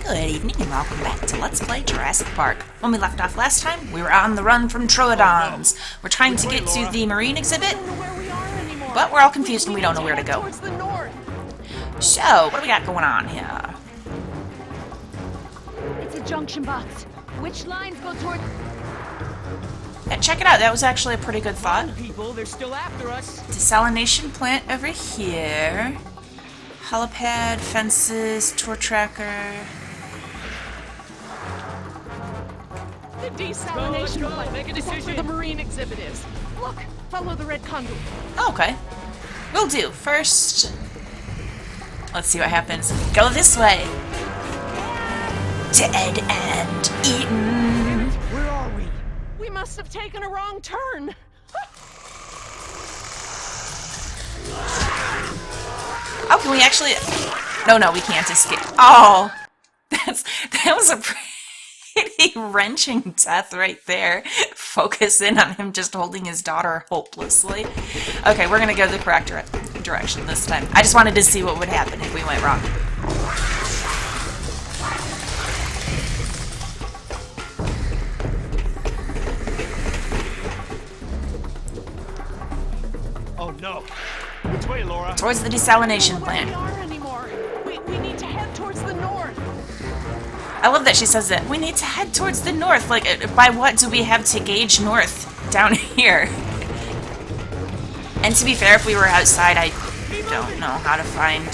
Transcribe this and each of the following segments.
Good evening and welcome back to Let's Play Jurassic Park. When we left off last time, we were on the run from Troodons. We're trying to get to the marine exhibit, but we're all confused and we don't know where to go. So, what do we got going on here? It's a junction box. Which lines go toward... Yeah, check it out, that was actually a pretty good thought. People, they're still after us. Desalination plant over here. Helipad, fences, tour tracker. The desalination plant. Make a decision. That's where the marine exhibit is. Look, follow the red conduit. Okay. Will do. First, let's see what happens. Go this way. Dead and eaten. Where are we? We must have taken a wrong turn. Oh, can we actually... No, we can't escape. Oh, that was a pretty wrenching death right there. Focus in on him just holding his daughter hopelessly. Okay, we're gonna go the correct direction this time. I just wanted to see what would happen if we went wrong. Oh no. Which way, Laura? Towards the desalination We don't know plant. where we are anymore. We need to head towards the north. I love that she says that. We need to head towards the north. Like, by what do we have to gauge north down here? And to be fair, if we were outside, I don't know how to find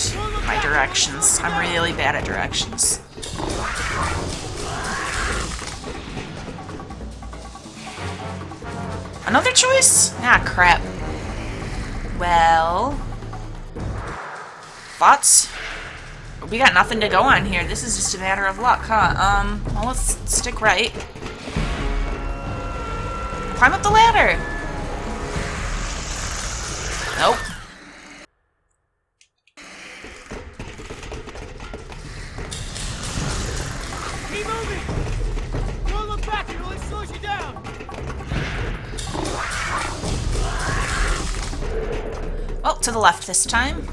my directions. I'm really bad at directions. Another choice? Ah, crap. Well... Thoughts? We got nothing to go on here. This is just a matter of luck, huh? Well, let's stick right. Climb up the ladder! Nope. Keep moving! Don't look back, it really slows you down! Well, to the left this time.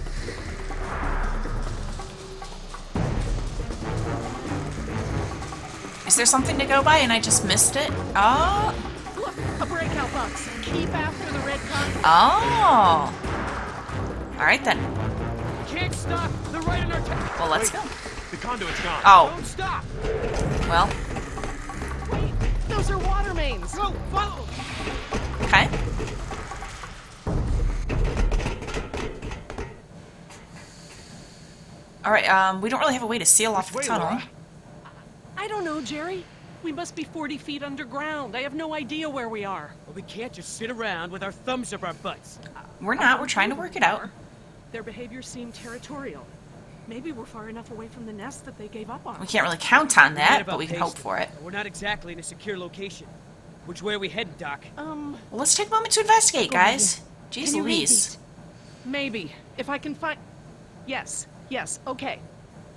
Is there something to go by and I just missed it? Oh! Look, a breakout box. Keep after the red conduit. Oh! Alright then. Can't stop! They're right in our tail! Well, let's go. The conduit's gone. Oh. Don't stop! Well, Wait, those are water mains. Go! Follow! okay. Alright, we don't really have a way to seal off the Which way, tunnel. Laura? I don't know, Jerry. We must be 40 feet underground. I have no idea where we are. Well, we can't just sit around with our thumbs up our butts. We're not, we're trying to work it out. Their behavior seemed territorial. Maybe we're far enough away from the nest that they gave up on We us. can't really count on Forget that, about but we can Paisley. hope for it. We're not exactly in a secure location. Which way are we headed, Doc? Well, let's take a moment to investigate, guys. Jeez Can you read Louise. these? Maybe. If I can find... Yes, okay.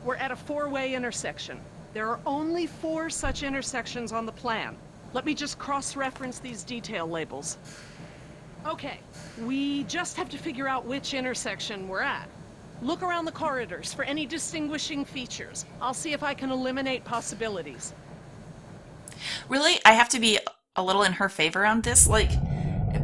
We're at a four-way intersection. There are only 4 such intersections on the plan. Let me just cross-reference these detail labels. Okay, we just have to figure out which intersection we're at. Look around the corridors for any distinguishing features. I'll see if I can eliminate possibilities. Really, I have to be a little in her favor on this. Like,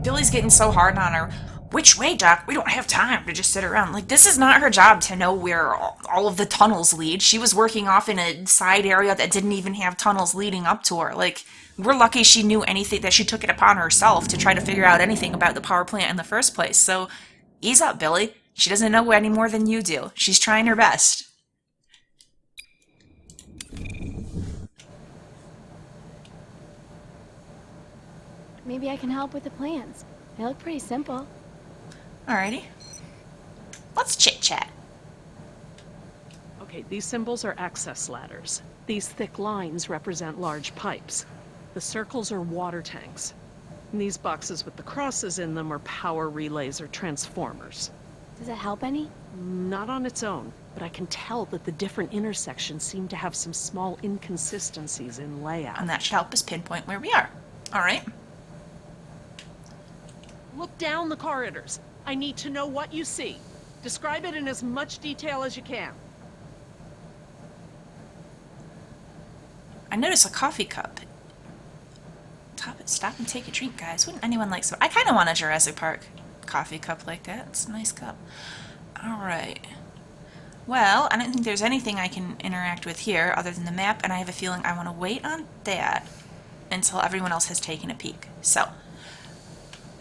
Billy's getting so hard on her. Which way, Doc? We don't have time to just sit around. Like, this is not her job to know where all of the tunnels lead. She was working off in a side area that didn't even have tunnels leading up to her. Like, we're lucky she knew anything, that she took it upon herself to try to figure out anything about the power plant in the first place. So, ease up, Billy. She doesn't know any more than you do. She's trying her best. Maybe I can help with the plans. They look pretty simple. Alrighty. Let's chit-chat. Okay, these symbols are access ladders. These thick lines represent large pipes. The circles are water tanks. And these boxes with the crosses in them are power relays or transformers. Does it help any? Not on its own, but I can tell that the different intersections seem to have some small inconsistencies in layout. And that should help us pinpoint where we are. Alright. Look down the corridors. I need to know what you see. Describe it in as much detail as you can. I notice a coffee cup. Stop and take a drink, guys. Wouldn't anyone like some? I kind of want a Jurassic Park coffee cup like that. It's a nice cup. Alright. Well, I don't think there's anything I can interact with here other than the map, and I have a feeling I want to wait on that until everyone else has taken a peek. So,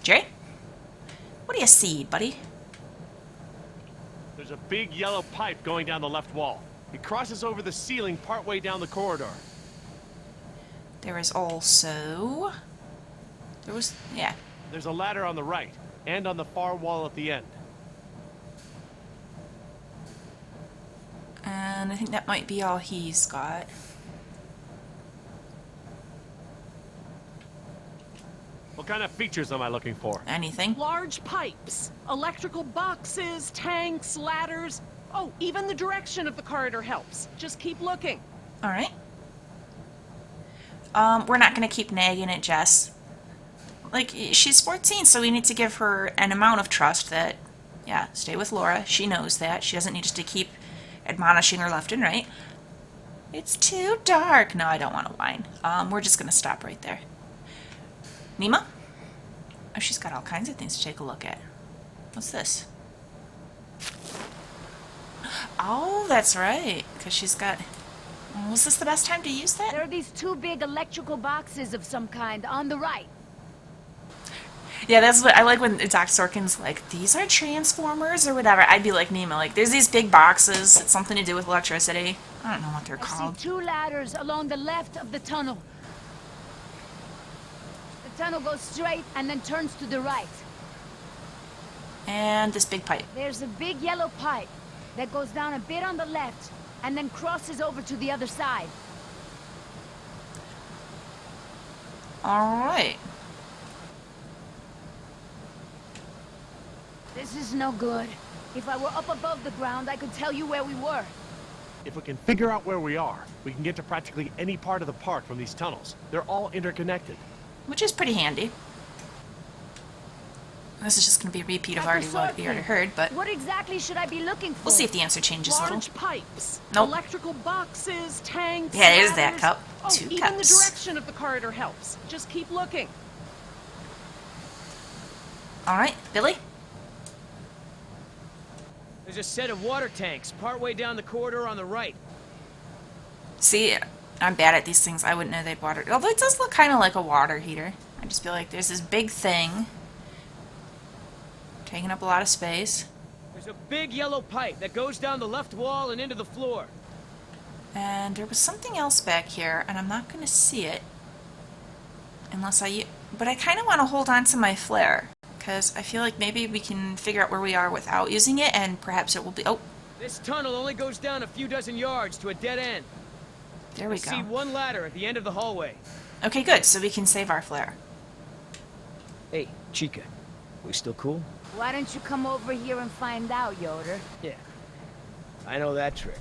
Jerry? What do you see, buddy? There's a big yellow pipe going down the left wall. It crosses over the ceiling partway down the corridor. There is also... yeah. There's a ladder on the right, and on the far wall at the end. And I think that might be all he's got. What kind of features am I looking for? Anything? Large pipes, electrical boxes, tanks, ladders. Oh, even the direction of the corridor helps. Just keep looking. Alright. We're not going to keep nagging at Jess. Like, she's 14, so we need to give her an amount of trust that, yeah, stay with Laura. She knows that. She doesn't need us to keep admonishing her left and right. It's too dark. No, I don't want to whine. We're just going to stop right there. Nima? Oh, she's got all kinds of things to take a look at. What's this? Oh, that's right. Because she's got... Was this the best time to use that? There are these two big electrical boxes of some kind on the right. Yeah, that's what I like when Doc Sorkin's like, these are transformers or whatever. I'd be like Nima, like, there's these big boxes. It's something to do with electricity. I don't know what they're I called. see two ladders along the left of the tunnel. The tunnel goes straight and then turns to the right. And this big pipe. There's a big yellow pipe that goes down a bit on the left and then crosses over to the other side. Alright. This is no good. If I were up above the ground, I could tell you where we were. If we can figure out where we are, we can get to practically any part of the park from these tunnels. They're all interconnected. Which is pretty handy. This is just going to be a repeat of what we already heard, but What exactly should I be looking for? we'll see if the answer changes a little. Large pipes, Nope. electrical boxes, tanks. Yeah, there's that ladders. cup. Oh, Two even the cups. direction of the corridor helps. Just keep looking. Alright, Billy? There's a set of water tanks partway down the corridor on the right. See, I'm bad at these things. I wouldn't know they'd water. Although it does look kind of like a water heater. I just feel like there's this big thing taking up a lot of space. There's a big yellow pipe that goes down the left wall and into the floor. And there was something else back here, and I'm not going to see it unless but I kind of want to hold on to my flare, because I feel like maybe we can figure out where we are without using it, and perhaps it will be... Oh, This tunnel only goes down a few dozen yards to a dead end. there we I see go. one ladder at the end of the hallway. Okay, good. So we can save our flare. Hey, Chica. We still cool? Why don't you come over here and find out, Yoder? Yeah. I know that trick.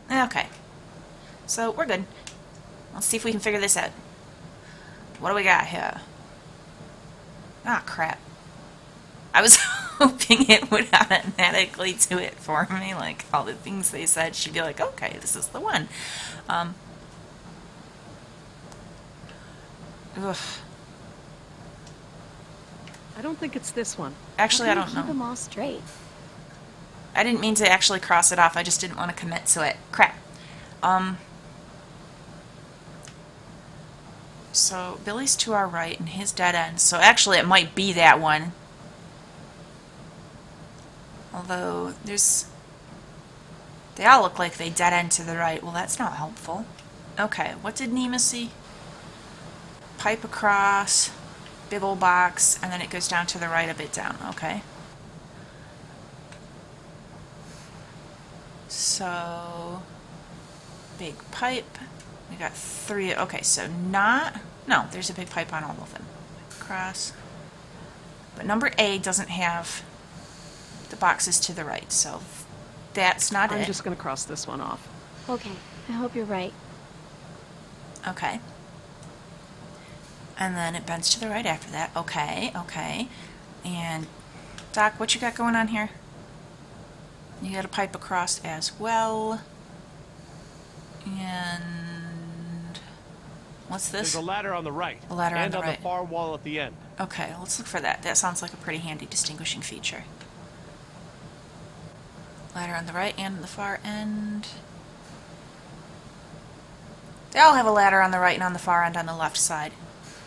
Okay. So we're good. Let's see if we can figure this out. What do we got here? Ah, crap. I was hoping it would automatically do it for me, like all the things they said. She'd be like, okay, this is the one. Ugh. I don't think it's this one. Actually, I How don't can we keep them know. all straight? I didn't mean to actually cross it off. I just didn't want to commit to it. Crap. So Billy's to our right and his dead end. So actually it might be that one. Although they all look like they dead end to the right. Well, that's not helpful. Okay, what did Nima see? Pipe across, big old box, and then it goes down to the right a bit down. Okay. So, big pipe. We got 3. Okay, so no, there's a big pipe on all of them. Across. But number A doesn't have the boxes to the right, so that's not I'm it. just going to cross this one off. Okay, I hope you're right. Okay. And then it bends to the right after that. Okay, okay. And, Doc, what you got going on here? You got a pipe across as well. And what's this? There's a ladder on the right. A ladder on and the on right. the far wall at the end. Okay, let's look for that. That sounds like a pretty handy distinguishing feature. Ladder on the right and the far end. They all have a ladder on the right and on the far end on the left side.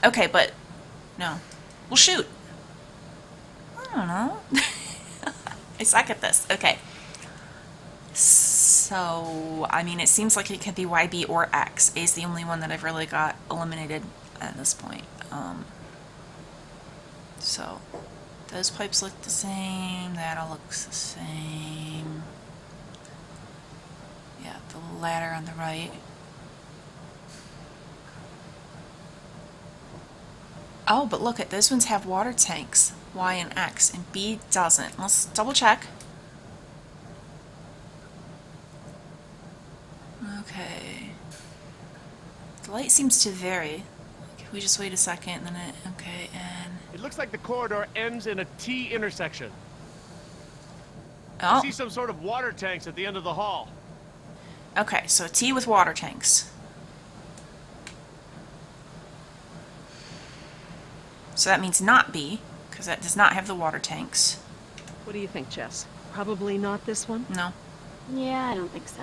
Okay, but no. Well, shoot. I don't know. I suck at this. Okay. So, I mean, it seems like it could be Y, B, or X. A is the only one that I've really got eliminated at this point. So, those pipes look the same. That all looks the same. Yeah, the ladder on the right. Oh, but look at those ones have water tanks, Y and X, and B doesn't. Let's double check. Okay. The light seems to vary. If we just wait a second, then it, okay, and... It looks like the corridor ends in a T intersection. Oh, I see some sort of water tanks at the end of the hall. okay, so a T with water tanks. So that means not B, because that does not have the water tanks. What do you think, Jess? Probably not this one? No. Yeah, I don't think so.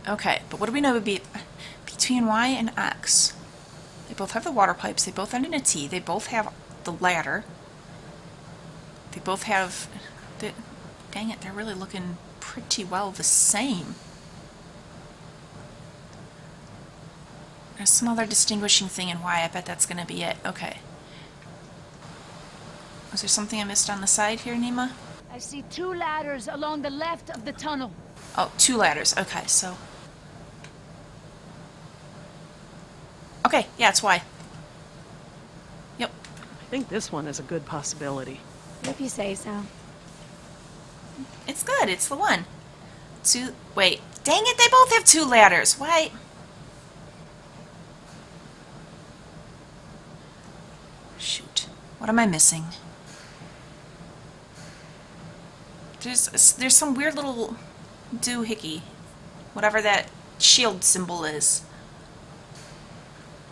Okay, but what do we know would be between Y and X? They both have the water pipes, they both end in a T, they both have the ladder. They both have... dang it, they're really looking pretty well the same. There's some other distinguishing thing in Y, I bet that's going to be it. Okay. Was there something I missed on the side here, Nima? I see 2 ladders along the left of the tunnel. Oh, 2 ladders. Okay, so... okay, yeah, it's Y. Yep. I think this one is a good possibility. If you say so. It's good, it's the one. 2... wait. Dang it, they both have 2 ladders. Why... shoot. What am I missing? There's some weird little doohickey. Whatever that shield symbol is.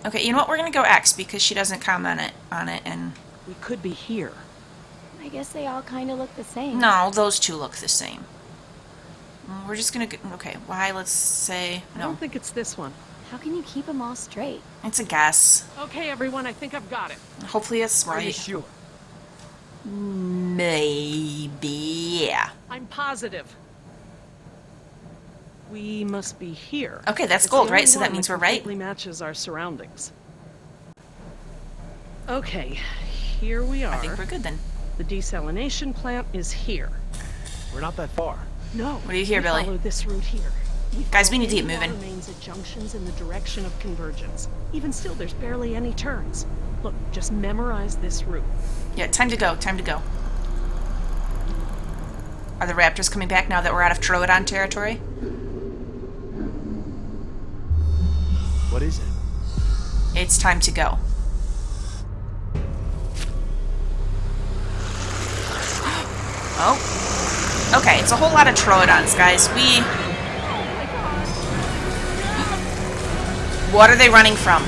Okay, you know what? We're gonna go X because she doesn't comment on it, and... We could be here. I guess they all kind of look the same. no, those 2 look the same. We're just gonna go... okay, Y, let's say... I no. don't think it's this one. How can you keep them all straight? It's a guess. Okay, everyone, I think I've got it. Hopefully it's Are you right. sure? Maybe, yeah. I'm positive. We must be here. Okay, that's It's gold, the right? only So that one means we're right? completely matches our surroundings. Okay, here we are. I think we're good then. The desalination plant is here. We're not that far. No. What do you hear, we Billy? Follow this route here. Guys, we need to get moving. Remains at junctions in the direction of convergence. Even still, there's barely any turns. Look, just memorize this route. Yeah, time to go, time to go. Are the raptors coming back now that we're out of Troodon territory? What is it? It's time to go. Oh. Okay, it's a whole lot of Troodons, guys. What are they running from?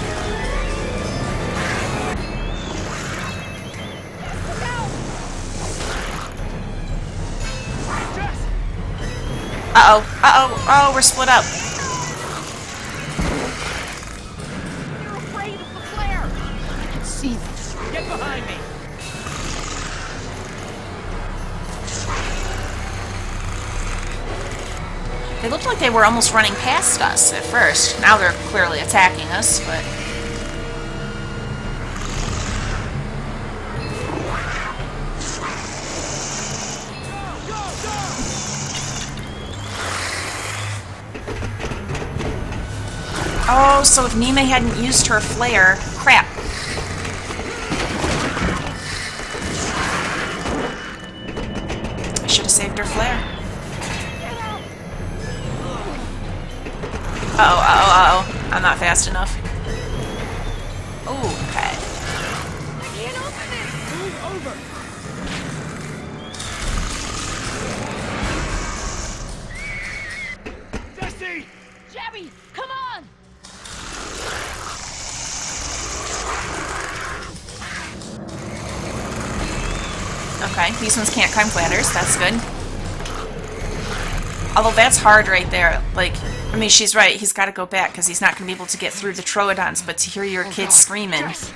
Uh-oh. Uh-oh. Oh, we're split up. They're afraid of the flare. I can see them. Get behind me! They looked like they were almost running past us at first. Now they're clearly attacking us, but... oh, so if Nima hadn't used her flare... crap. I should have saved her flare. Uh-oh, uh-oh, uh-oh. I'm not fast enough. Ooh, okay. I can't open it. Move over! these ones can't climb ladders. That's good. Although that's hard right there. Like, I mean, she's right. He's got to go back because he's not going to be able to get through the Troodons. But to hear your kid screaming... Jess!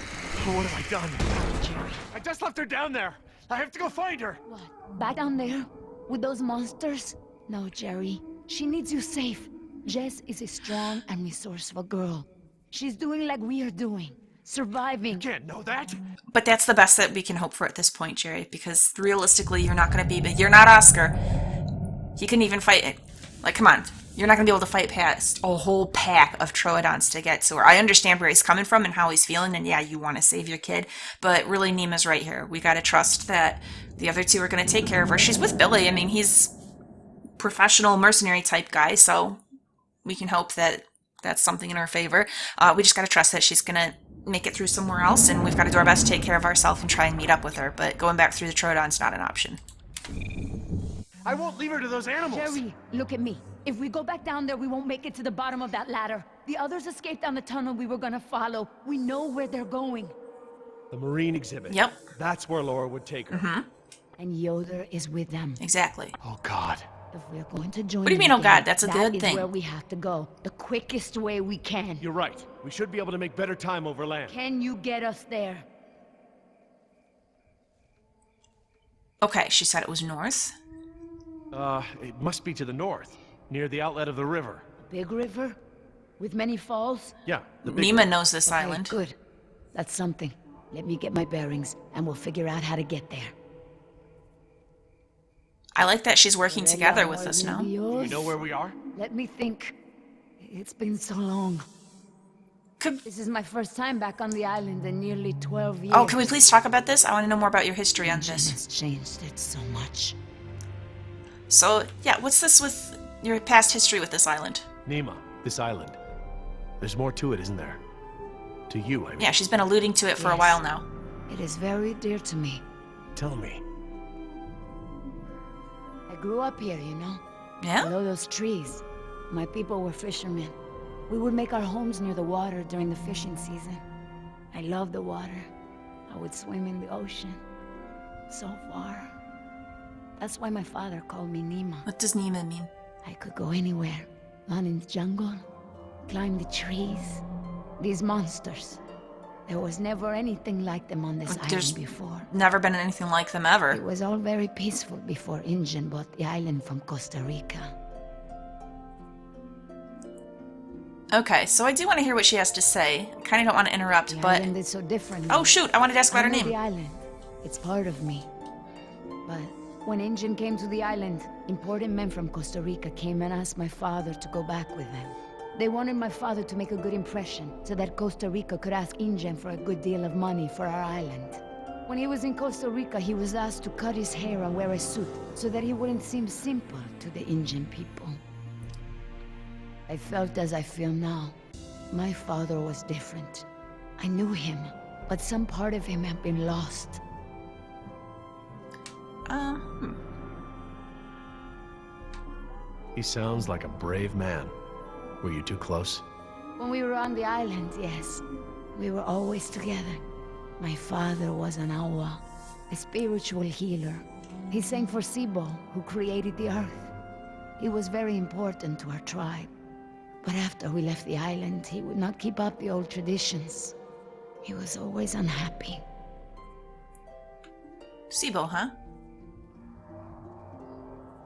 Oh, what have I done? I just left her down there. I have to go find her. What? Back down there? With those monsters? No, Jerry. She needs you safe. Jess is a strong and resourceful girl. She's doing like we are doing. Surviving. You can't know that. But that's the best that we can hope for at this point, Jerry. Because realistically, you're not going to be... But you're not Oscar. He couldn't even fight it. Like, come on. You're not going to be able to fight past a whole pack of Troodons to get to her. I understand where he's coming from and how he's feeling, and yeah, you want to save your kid, but really Nima's right here. We got to trust that the other two are going to take care of her. She's with Billy. I mean, he's professional mercenary type guy, so we can hope that that's something in her favor. We just got to trust that she's going to make it through somewhere else, and we've got to do our best to take care of ourselves and try and meet up with her, but going back through the Troodon's not an option. I won't leave her to those animals. Jerry, look at me. If we go back down there, we won't make it to the bottom of that ladder. The others escaped down the tunnel we were gonna follow. We know where they're going. The marine exhibit. Yep. That's where Laura would take her. And Yoder is with them. Exactly. Oh, God. If we're going to join What do you mean, them oh God? again, That's a that good is thing. where we have to go. The quickest way we can. You're right. We should be able to make better time over land. Can you get us there? Okay, she said it was north. It must be to the north, near the outlet of the river. Big river? With many falls? Yeah, the big Nima knows this Okay, island. good. That's something. Let me get my bearings, and we'll figure out how to get there. I like that she's working together with us now. You know where we are? Let me think. It's been so long. This is my first time back on the island in nearly 12 years. Oh, can we please talk about this? I want to know more about your history on this. It's changed it so much. So, yeah, what's this with your past history with this island? Nima, this island. There's more to it, isn't there? To you, I mean. Yeah, she's been alluding to it for a Yes. while now. It is very dear to me. Tell me. I grew up here, you know? Yeah? Below those trees. My people were fishermen. We would make our homes near the water during the fishing season. I loved the water. I would swim in the ocean. So far. That's why my father called me Nima. What does Nima mean? I could go anywhere. Run in the jungle. Climb the trees. These monsters. There was never anything like them on this There's island before. never been anything like them It ever. was all very peaceful before Injun bought the island from Costa Rica. Okay, so I do want to hear what she has to say. I kind of don't want to interrupt, The but... island is so different. Oh, shoot, I wanted to ask about I her know the name. island. It's part of me. But when Injun came to the island, important men from Costa Rica came and asked my father to go back with them. They wanted my father to make a good impression, so that Costa Rica could ask Injun for a good deal of money for our island. When he was in Costa Rica, he was asked to cut his hair and wear a suit, so that he wouldn't seem simple to the Injun people. I felt as I feel now. My father was different. I knew him, but some part of him had been lost. He sounds like a brave man. Were you too close? When we were on the island, yes. We were always together. My father was an awa, a spiritual healer. He sang for Sibo, who created the earth. He was very important to our tribe. But after we left the island, he would not keep up the old traditions. He was always unhappy. Sibo, huh?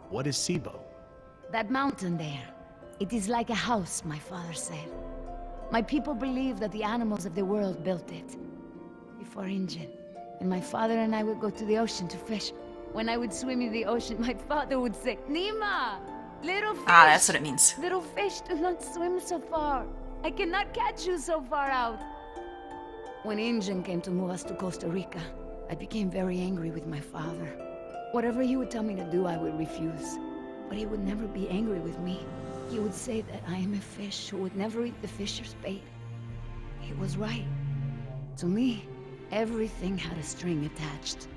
What is Sibo? That mountain there, it is like a house, my father said. My people believe that the animals of the world built it. Before Injun. And my father and I would go to the ocean to fish. When I would swim in the ocean, my father would say, Nima! Little fish! Ah, that's what it means. Little fish, do not swim so far. I cannot catch you so far out. When Injun came to move us to Costa Rica, I became very angry with my father. Whatever he would tell me to do, I would refuse. But he would never be angry with me. He would say that I am a fish who would never eat the fisher's bait. He was right. To me, everything had a string attached.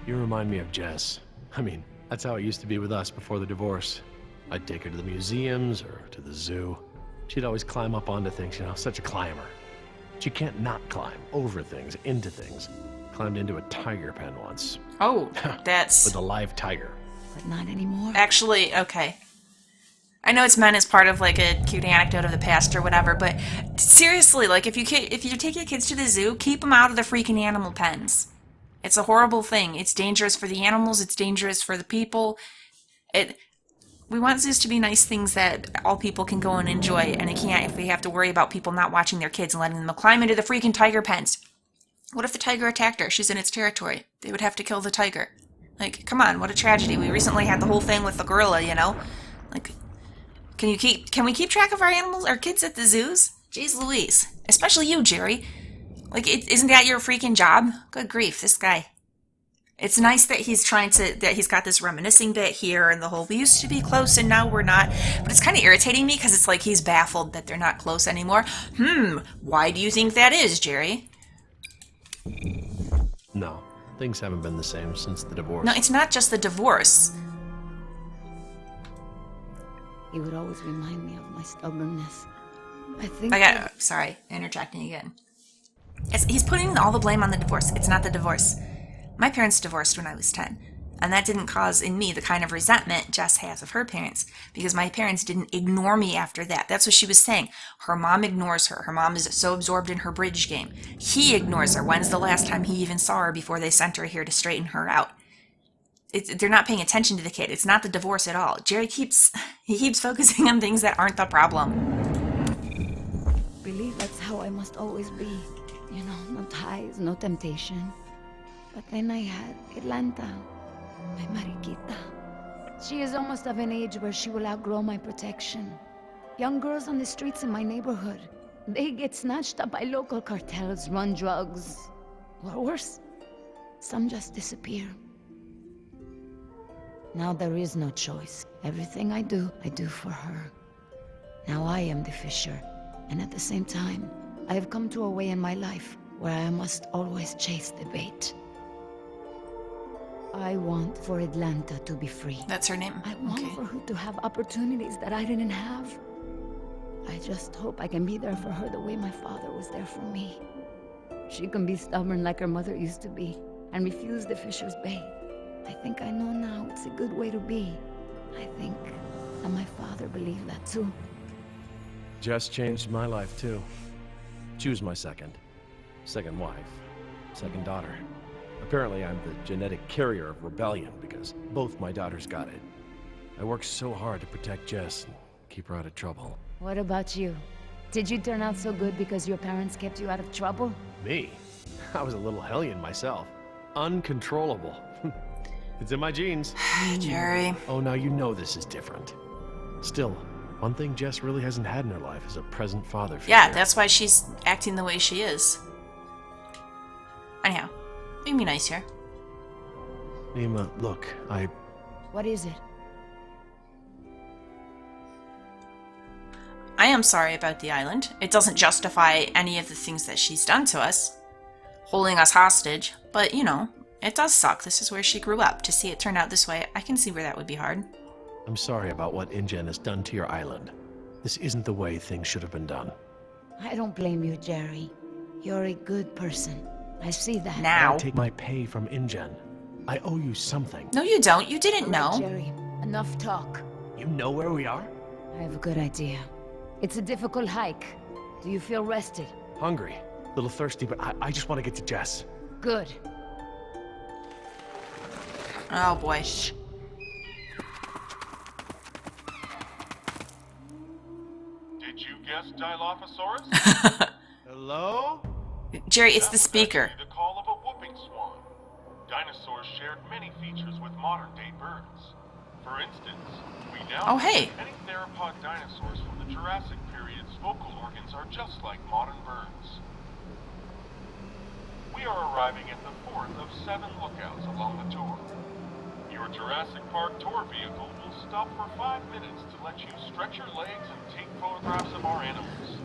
You remind me of Jess. I mean, that's how it used to be with us before the divorce. I'd take her to the museums or to the zoo. She'd always climb up onto things, you know, such a climber. She can't not climb over things, into things. Climbed into a tiger pen once. Oh, that's... With a live tiger. But not anymore. Actually, okay. I know it's meant as part of like a cute anecdote of the past or whatever, but seriously, like if you take your kids to the zoo, keep them out of the freaking animal pens. It's a horrible thing. It's dangerous for the animals. It's dangerous for the people. We want zoos to be nice things that all people can go and enjoy, and it can't if we have to worry about people not watching their kids and letting them climb into the freaking tiger pens. What if the tiger attacked her? She's in its territory. They would have to kill the tiger. Like, come on, what a tragedy. We recently had the whole thing with the gorilla, you know? Like, can we keep track of our animals, our kids at the zoos? Jeez Louise. Especially you, Jerry. Like, isn't that your freaking job? Good grief, this guy. It's nice that he's got this reminiscing bit here and the whole, we used to be close and now we're not. But it's kind of irritating me because it's like he's baffled that they're not close anymore. Why do you think that is, Jerry? No, things haven't been the same since the divorce. No, it's not just the divorce. He would always remind me of my stubbornness. I think... Sorry, interjecting again. He's putting all the blame on the divorce. It's not the divorce. My parents divorced when I was 10, and that didn't cause in me the kind of resentment Jess has of her parents, because my parents didn't ignore me after that. That's what she was saying. Her mom ignores her. Her mom is so absorbed in her bridge game. He ignores her. When's the last time he even saw her before they sent her here to straighten her out? They're not paying attention to the kid. It's not the divorce at all. Jerry keeps focusing on things that aren't the problem. Believe that's how I must always be. You know, no ties, no temptation. But then I had Atlanta, my Mariquita. She is almost of an age where she will outgrow my protection. Young girls on the streets in my neighborhood, they get snatched up by local cartels, run drugs, or worse, some just disappear. Now there is no choice. Everything I do for her. Now I am the fisher, and at the same time, I have come to a way in my life where I must always chase the bait. I want for Atlanta to be free. That's her name? I want for her to have opportunities that I didn't have. I just hope I can be there for her the way my father was there for me. She can be stubborn like her mother used to be and refuse the fisher's bait. I think I know now it's a good way to be. I think that my father believed that too. Jess changed my life too. She was my second wife, second daughter. Apparently I'm the genetic carrier of rebellion because both my daughters got it. I worked so hard to protect Jess and keep her out of trouble. What about you? Did you turn out so good because your parents kept you out of trouble? Me? I was a little hellion myself. Uncontrollable. It's in my genes. Jerry. Oh, now you know this is different. Still, one thing Jess really hasn't had in her life is a present father figure. Yeah, that's why she's acting the way she is. Anyhow, you be nice here. Nima, look, What is it? I am sorry about the island. It doesn't justify any of the things that she's done to us. Holding us hostage. But, you know, it does suck. This is where she grew up. To see it turn out this way, I can see where that would be hard. I'm sorry about what InGen has done to your island. This isn't the way things should have been done. I don't blame you, Jerry. You're a good person. I see that. Now. I take my pay from InGen. I owe you something. No, you don't. You didn't know. Jerry, enough talk. You know where we are? I have a good idea. It's a difficult hike. Do you feel rested? Hungry. A little thirsty, but I just want to get to Jess. Good. Oh, boy. Did you guess Dilophosaurus? Hello? Jerry, it's the speaker. That's actually the call of a whooping swan. Dinosaurs shared many features with modern-day birds. For instance, we now Oh, know hey. that many theropod dinosaurs from the Jurassic period's vocal organs are just like modern birds. We are arriving at the fourth of 7 lookouts along the tour. Your Jurassic Park tour vehicle will stop for 5 minutes to let you stretch your legs and take photographs of our animals.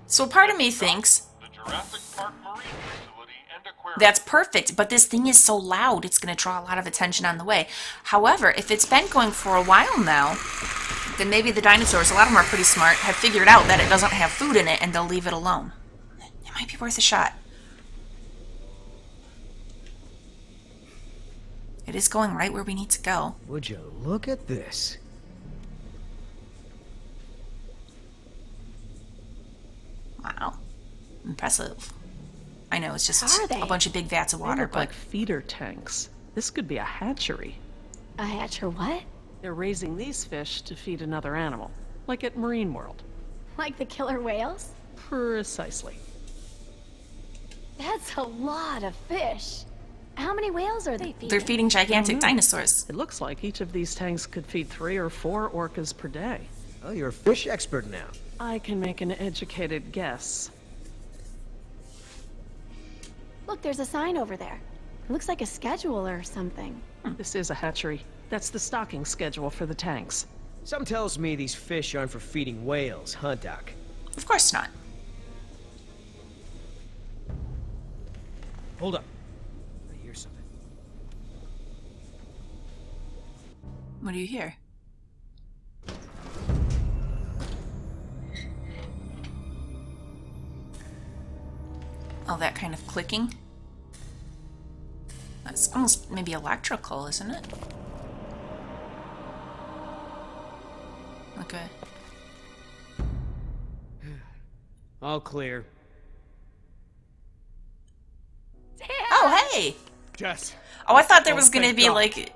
So part of me thinks The Jurassic Park Marine Facility and Aquarium. that's perfect, but this thing is so loud, it's going to draw a lot of attention on the way. However, if it's been going for a while now, then maybe the dinosaurs, a lot of them are pretty smart, have figured out that it doesn't have food in it, and they'll leave it alone. It might be worth a shot. It is going right where we need to go. Would you look at this? Wow. Impressive. I know, it's just Are they? a bunch of big vats of They water, look but like feeder tanks. This could be a hatchery. A hatcher what? They're raising these fish to feed another animal, like at Marine World. Like the killer whales? Precisely. That's a lot of fish. How many whales are they feeding? they're feeding gigantic dinosaurs. It looks like each of these tanks could feed 3 or 4 orcas per day. Oh, you're a fish expert now. I can make an educated guess. Look, there's a sign over there. It looks like a schedule or something. This is a hatchery. That's the stocking schedule for the tanks. Something tells me these fish aren't for feeding whales, huh, Doc? Of course not. Hold up. I hear something. What do you hear? Oh, that kind of clicking? That's almost maybe electrical, isn't it? Okay. All clear. Oh, hey! Jess, Oh, I thought there was thank gonna be, God. like,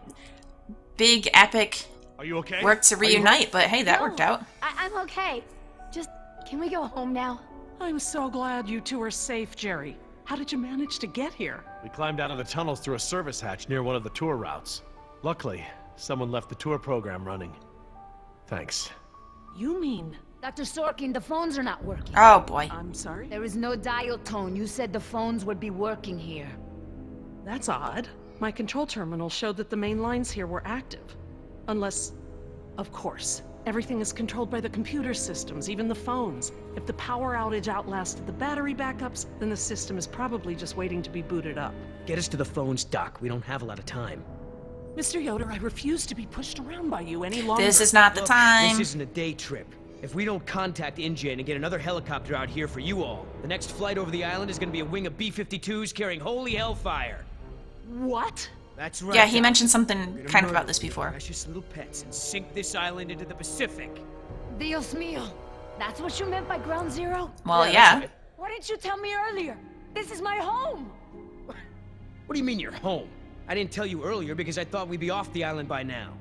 big, epic are you okay? work to reunite, but hey, that worked out. I'm okay. Just, can we go home now? I'm so glad you two are safe, Jerry. How did you manage to get here? We climbed out of the tunnels through a service hatch near one of the tour routes. Luckily, someone left the tour program running. Thanks. You mean... Dr. Sorkin, the phones are not working. Oh, boy. I'm sorry? There is no dial tone. You said the phones would be working here. That's odd. My control terminal showed that the main lines here were active. Unless... Of course. Everything is controlled by the computer systems, even the phones. If the power outage outlasted the battery backups, then the system is probably just waiting to be booted up. Get us to the phones, Doc. We don't have a lot of time. Mr. Yoder, I refuse to be pushed around by you any longer. This is not the Look, time. This isn't a day trip. If we don't contact InGen and get another helicopter out here for you all, the next flight over the island is gonna be a wing of B-52s carrying holy hellfire. What? That's right. Yeah, he Doc. mentioned We're something gonna kind of murder about this before. Precious little pets and sink this island into the Pacific. Dios mío. That's what you meant by ground zero? Well, that's yeah. right. Why didn't you tell me earlier? This is my home. What do you mean you're home? I didn't tell you earlier because I thought we'd be off the island by now.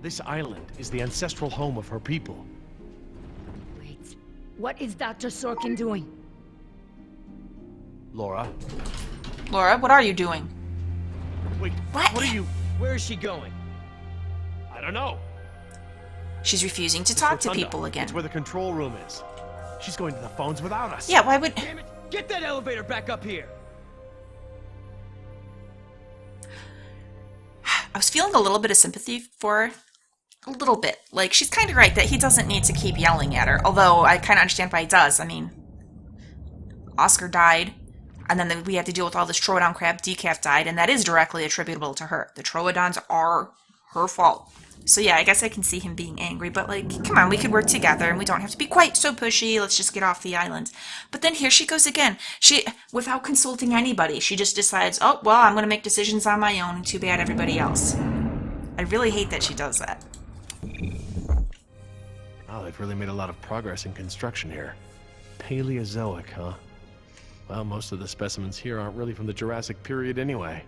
This island is the ancestral home of her people. Wait. What is Dr. Sorkin doing? Laura? Laura, what are you doing? Wait, What? what are you... Where is she going? I don't know. She's refusing to talk to Rotunda. people again. It's where the control room is. She's going to the phones without us. Yeah, why would... Damn it! Get that elevator back up here! I was feeling a little bit of sympathy for her. A little bit. Like, she's kind of right that he doesn't need to keep yelling at her. Although, I kind of understand why he does. I mean, Oscar died, and then we had to deal with all this Troodon crap. Decaf died, and that is directly attributable to her. The Troodons are her fault. So yeah, I guess I can see him being angry, but like, come on, we could work together, and we don't have to be quite so pushy. Let's just get off the island. But then here she goes again. She, without consulting anybody, she just decides, oh, well, I'm going to make decisions on my own, and too bad everybody else. I really hate that she does that. Oh, they've really made a lot of progress in construction here. Paleozoic, huh? Well, most of the specimens here aren't really from the Jurassic period anyway.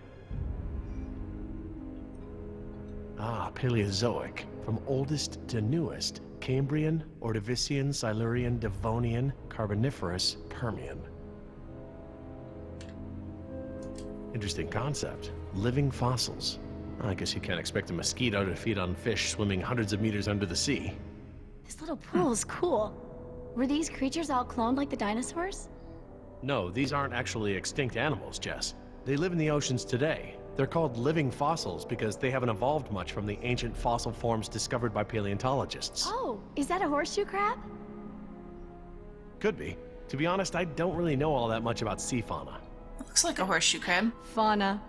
Ah, Paleozoic. From oldest to newest. Cambrian, Ordovician, Silurian, Devonian, Carboniferous, Permian. Interesting concept. Living fossils. I guess you can't expect a mosquito to feed on fish swimming hundreds of meters under the sea. This little pool's cool. Were these creatures all cloned like the dinosaurs? No, these aren't actually extinct animals, Jess. They live in the oceans today. They're called living fossils because they haven't evolved much from the ancient fossil forms discovered by paleontologists. Oh, is that a horseshoe crab? Could be. To be honest, I don't really know all that much about sea fauna. Looks like a horseshoe crab. Fauna.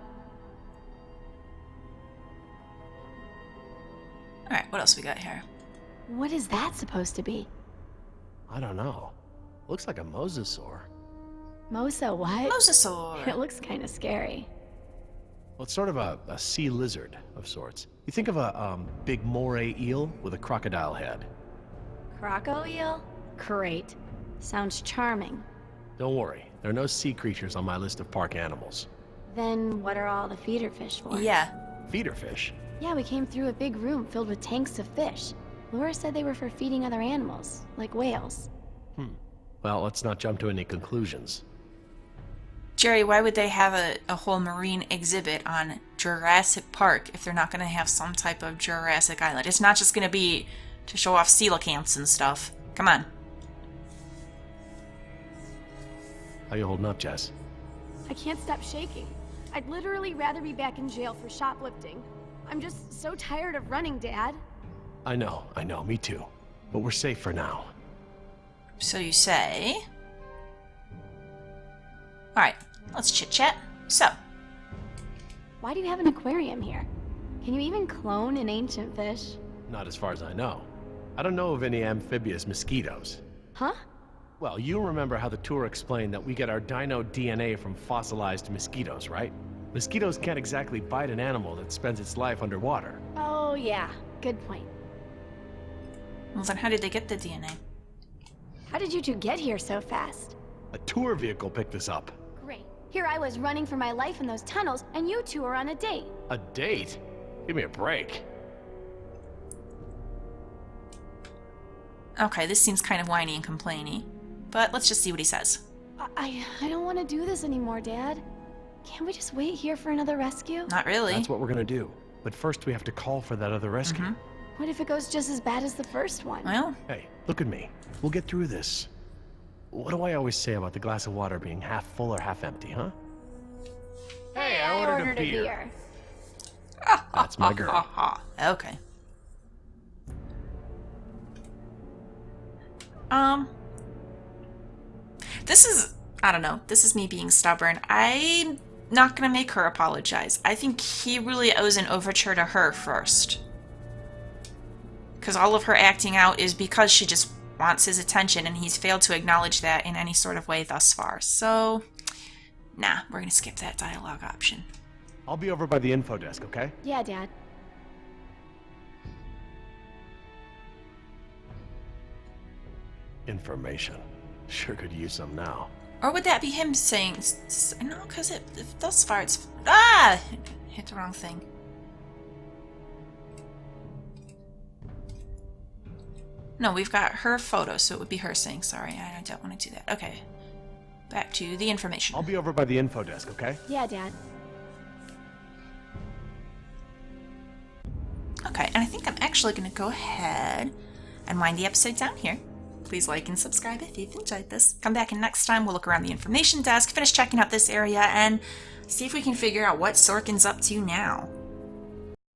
Alright, what else we got here? What is that supposed to be? I don't know. Looks like a mosasaur. Mosa what? Mosasaur. It looks kind of scary. Well, it's sort of a sea lizard of sorts. You think of a big moray eel with a crocodile head. Croco eel? Great. Sounds charming. Don't worry, there are no sea creatures on my list of park animals. Then what are all the feeder fish for? Yeah. Feeder fish? Yeah, we came through a big room filled with tanks of fish. Laura said they were for feeding other animals, like whales. Well, let's not jump to any conclusions. Jerry, why would they have a whole marine exhibit on Jurassic Park if they're not going to have some type of Jurassic Island? It's not just going to be to show off coelacanths and stuff. Come on. How you holding up, Jess? I can't stop shaking. I'd literally rather be back in jail for shoplifting. I'm just so tired of running, Dad. I know, me too. But we're safe for now. So you say. Alright, let's chit-chat. So, Why do you have an aquarium here? Can you even clone an ancient fish? Not as far as I know. I don't know of any amphibious mosquitoes. Huh? Well, you remember how the tour explained that we get our dino DNA from fossilized mosquitoes, right? Mosquitoes can't exactly bite an animal that spends its life underwater. Oh, yeah. Good point. well then how did they get the DNA? How did you two get here so fast? A tour vehicle picked us up. Great. Here I was running for my life in those tunnels, and you two are on a date. A date? Give me a break. Okay, this seems kind of whiny and complainy. But let's just see what he says. I don't want to do this anymore, Dad. Can't we just wait here for another rescue? Not really. That's what we're gonna do. But first we have to call for that other rescue. What if it goes just as bad as the first one? Well, Hey, look at me. We'll get through this. What do I always say about the glass of water being half full or half empty, huh? Hey, I ordered a beer. That's my girl. okay. This is, I don't know, this is me being stubborn. I'm not gonna make her apologize. I think he really owes an overture to her first. Because all of her acting out is because she just wants his attention, and he's failed to acknowledge that in any sort of way thus far. So, nah, we're gonna skip that dialogue option. I'll be over by the info desk, okay? Yeah, Dad. Information. Sure could use some now. Or would that be him saying, no, because thus far it's, hit the wrong thing. No, we've got her photo, so it would be her saying, sorry, I don't want to do that. Okay, back to the information. I'll be over by the info desk, okay? Yeah, Dad. Okay, and I think I'm actually going to go ahead and wind the episode down here. Please like and subscribe if you've enjoyed this. Come back and next time we'll look around the information desk, finish checking out this area, and see if we can figure out what Sorkin's up to now.